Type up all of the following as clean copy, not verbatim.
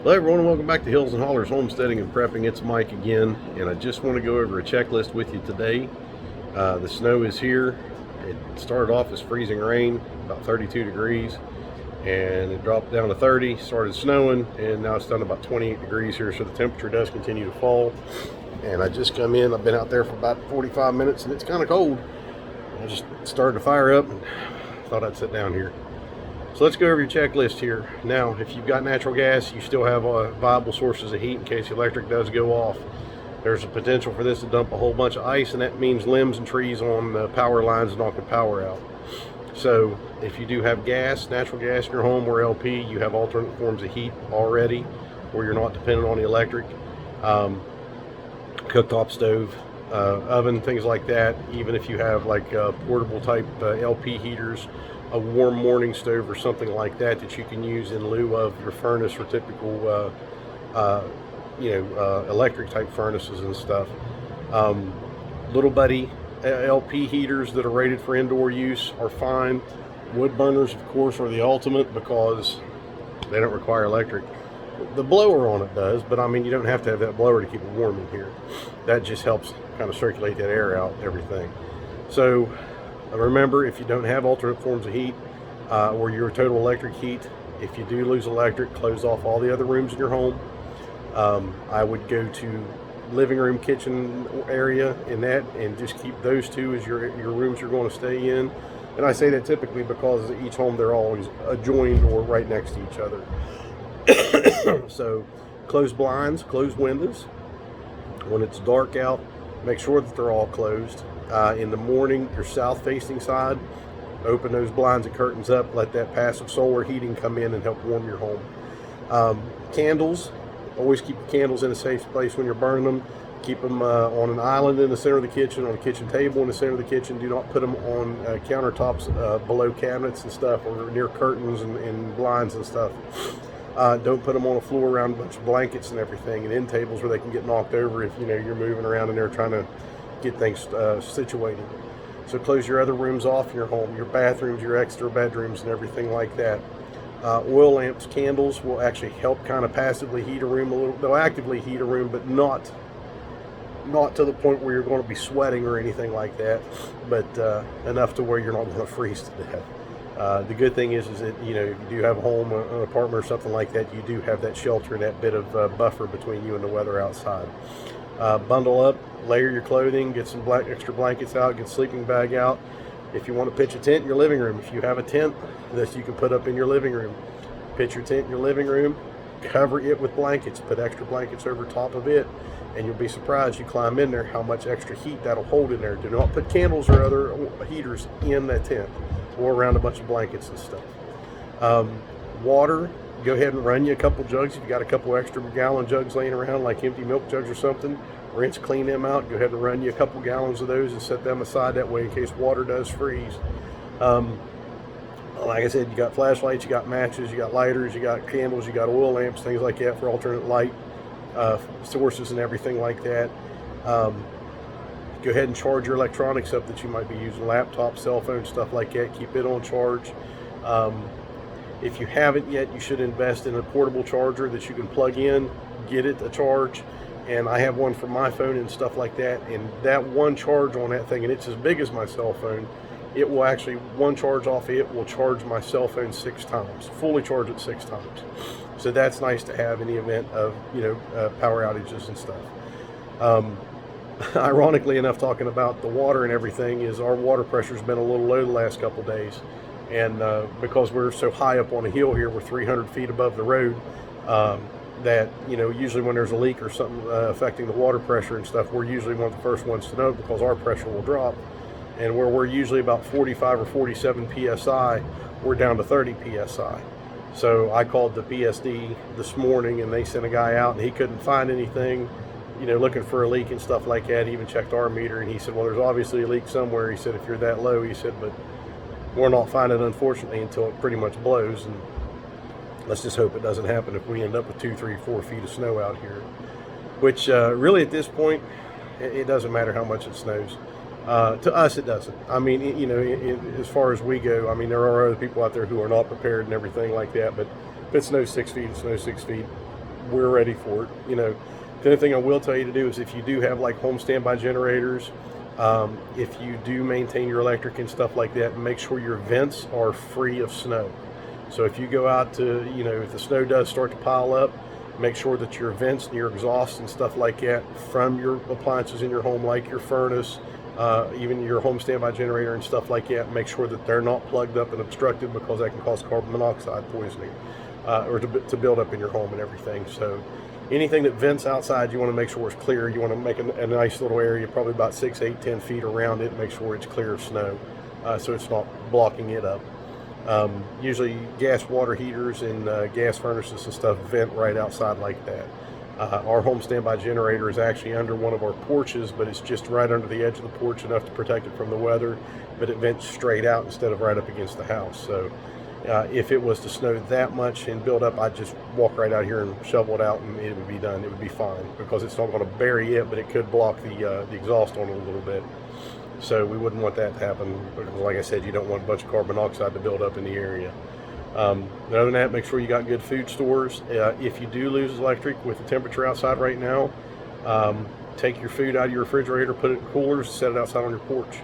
Hello everyone and welcome back to Hills and Hollers Homesteading and Prepping. It's Mike again, and I just want to go over a checklist with you today. The snow is here. It started off as freezing rain, about 32 degrees, and it dropped down to 30, started snowing, and now it's down to about 28 degrees here, so the temperature does continue to fall. And I just come in, I've been out there for about 45 minutes, and it's kind of cold. I just started to fire up and thought I'd sit down here. So let's go over your checklist here. Now, if you've got natural gas, you still have viable sources of heat in case the electric does go off. There's a potential for this to dump a whole bunch of ice, and that means limbs and trees on the power lines and knock the power out. So if you do have gas, natural gas in your home or LP, you have alternate forms of heat already where you're not dependent on the electric. Cooktop stove, oven, things like that. Even if you have like portable type LP heaters, a warm morning stove or something like that that you can use in lieu of your furnace or typical electric type furnaces and stuff. Little buddy LP heaters that are rated for indoor use are fine. Wood burners, of course, are the ultimate because they don't require electric. The blower on it does, but I mean, you don't have to have that blower to keep it warm in here. That just helps kind of circulate that air out and everything. So remember, if you don't have alternate forms of heat or your total electric heat, if you do lose electric, close off all the other rooms in your home. I would go to living room, kitchen area in that, and just keep those two as your rooms you're going to stay in. And I say that typically because each home, they're always adjoined or right next to each other. So close blinds, close windows. When it's dark out, make sure that they're all closed. In the morning, your south facing side, open those blinds and curtains up, let that passive solar heating come in and help warm your home. Candles, always keep the candles in a safe place when you're burning them. Keep them on an island in the center of the kitchen, on a kitchen table in the center of the kitchen. Do not put them on countertops below cabinets and stuff, or near curtains and blinds and stuff. Don't put them on a floor around a bunch of blankets and everything, and end tables where they can get knocked over if you're moving around in there trying to get things situated. So close your other rooms off in your home, your bathrooms, your extra bedrooms, and everything like that. Oil lamps, candles will actually help kind of passively heat a room a little. They'll actively heat a room, but not to the point where you're going to be sweating or anything like that, but enough to where you're not going to freeze to death. The good thing is that if you do have a home, an apartment or something like that, you do have that shelter and that bit of buffer between you and the weather outside. Bundle up, layer your clothing, get some extra blankets out, get a sleeping bag out. If you want to pitch a tent in your living room, if you have a tent that you can put up in your living room, pitch your tent in your living room, cover it with blankets, put extra blankets over top of it, and you'll be surprised you climb in there how much extra heat that'll hold in there. Do not put candles or other heaters in that tent or around a bunch of blankets and stuff. Water, go ahead and run you a couple jugs. If you got a couple extra gallon jugs laying around, like empty milk jugs or something, rinse, clean them out. Go ahead and run you a couple gallons of those and set them aside that way in case water does freeze. Like I said, you got flashlights, you got matches, you got lighters, you got candles, you got oil lamps, things like that for alternate light sources and everything like that. Go ahead and charge your electronics up that you might be using, laptop, cell phone, stuff like that. Keep it on charge. If you haven't yet, you should invest in a portable charger that you can plug in, get it a charge. And I have one for my phone and stuff like that. And that one charge on that thing, and it's as big as my cell phone, it will actually, one charge off it will charge my cell phone 6 times, fully charge it 6 times. So that's nice to have in the event of, power outages and stuff. Ironically enough, talking about the water and everything, is our water pressure's been a little low the last couple days. And because we're so high up on a hill here, we're 300 feet above the road, that usually when there's a leak or something affecting the water pressure and stuff, we're usually one of the first ones to know because our pressure will drop. And where we're usually about 45 or 47 psi, we're down to 30 psi. So I called the PSD this morning, and they sent a guy out, and he couldn't find anything, looking for a leak and stuff like that. He even checked our meter, and he said, well, there's obviously a leak somewhere. He said, if you're that low, he said, but we're not finding it, unfortunately, until it pretty much blows. And let's just hope it doesn't happen if we end up with 2, 3, 4 feet of snow out here, which really at this point, it doesn't matter how much it snows. To us, it doesn't. I mean, as far as we go, I mean, there are other people out there who are not prepared and everything like that, but if it snows 6 feet, it snows 6 feet. we're ready for it. You know, the only thing I will tell you to do is if you do have like home standby generators, if you do maintain your electric and stuff like that, make sure your vents are free of snow. So if you go out to, you know, if the snow does start to pile up, make sure that your vents and your exhaust and stuff like that from your appliances in your home, like your furnace, even your home standby generator and stuff like that, make sure that they're not plugged up and obstructed, because that can cause carbon monoxide poisoning, or to build up in your home and everything. So anything that vents outside, you want to make sure it's clear. You want to make a nice little area, probably about 6, 8, 10 feet around it, make sure it's clear of snow, so it's not blocking it up. Usually gas water heaters and gas furnaces and stuff vent right outside like that. Our home standby generator is actually under one of our porches, but it's just right under the edge of the porch, enough to protect it from the weather, but it vents straight out instead of right up against the house. So if it was to snow that much and build up, I'd just walk right out here and shovel it out, and it would be done. It would be fine, because it's not going to bury it, but it could block the exhaust on it a little bit. So we wouldn't want that to happen, because like I said, you don't want a bunch of carbon monoxide to build up in the area. Other than that, make sure you got good food stores. If you do lose electric with the temperature outside right now, take your food out of your refrigerator, put it in coolers, set it outside on your porch.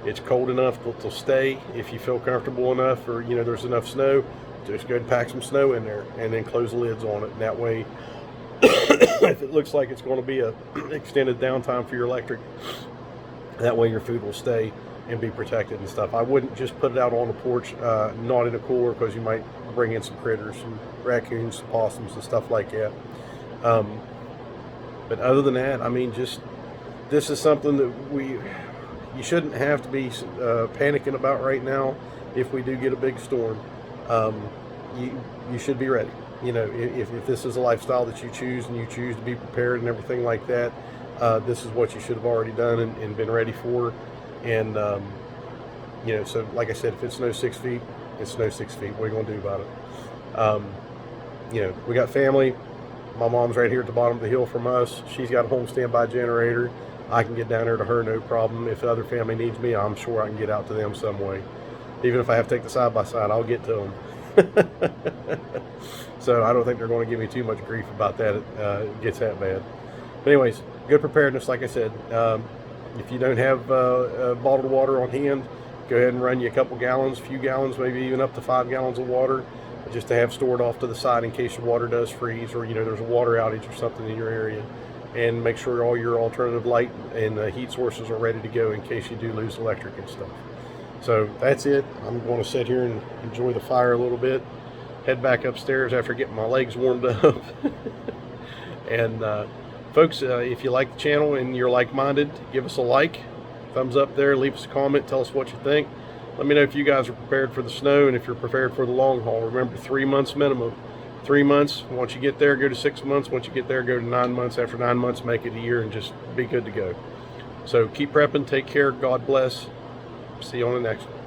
It's cold enough to stay. If you feel comfortable enough, or you know there's enough snow, just go and pack some snow in there, and then close the lids on it. And that way, if it looks like it's going to be a extended downtime for your electric, that way your food will stay and be protected and stuff. I wouldn't just put it out on the porch, not in a cooler, because you might bring in some critters, some raccoons, some possums and stuff like that. But other than that, I mean, just this is something that you shouldn't have to be panicking about right now. If we do get a big storm, you should be ready. You know, if this is a lifestyle that you choose, and you choose to be prepared and everything like that, this is what you should have already done and been ready for. And you know, so like I said, if it snows 6 feet, it snows 6 feet. What are you going to do about it? You know, we got family. My mom's right here at the bottom of the hill from us. She's got a home standby generator. I can get down there to her, no problem. If the other family needs me, I'm sure I can get out to them some way. Even if I have to take the side-by-side, I'll get to them. So I don't think they're going to give me too much grief about that. It gets that bad. But anyways, good preparedness, like I said. If you don't have bottled water on hand, go ahead and run you a couple gallons, a few gallons, maybe even up to 5 gallons of water, just to have stored off to the side in case your water does freeze, or you know there's a water outage or something in your area. And make sure all your alternative light and heat sources are ready to go in case you do lose electric and stuff. So that's it. I'm going to sit here and enjoy the fire a little bit, head back upstairs after getting my legs warmed up. And folks, if you like the channel and you're like-minded, give us a like, thumbs up there, leave us a comment, tell us what you think. Let me know if you guys are prepared for the snow and if you're prepared for the long haul. Remember, 3 months minimum. 3 months. Once you get there, go to 6 months. Once you get there, go to 9 months. After 9 months, make it a year, and just be good to go. So keep prepping. Take care. God bless. See you on the next one.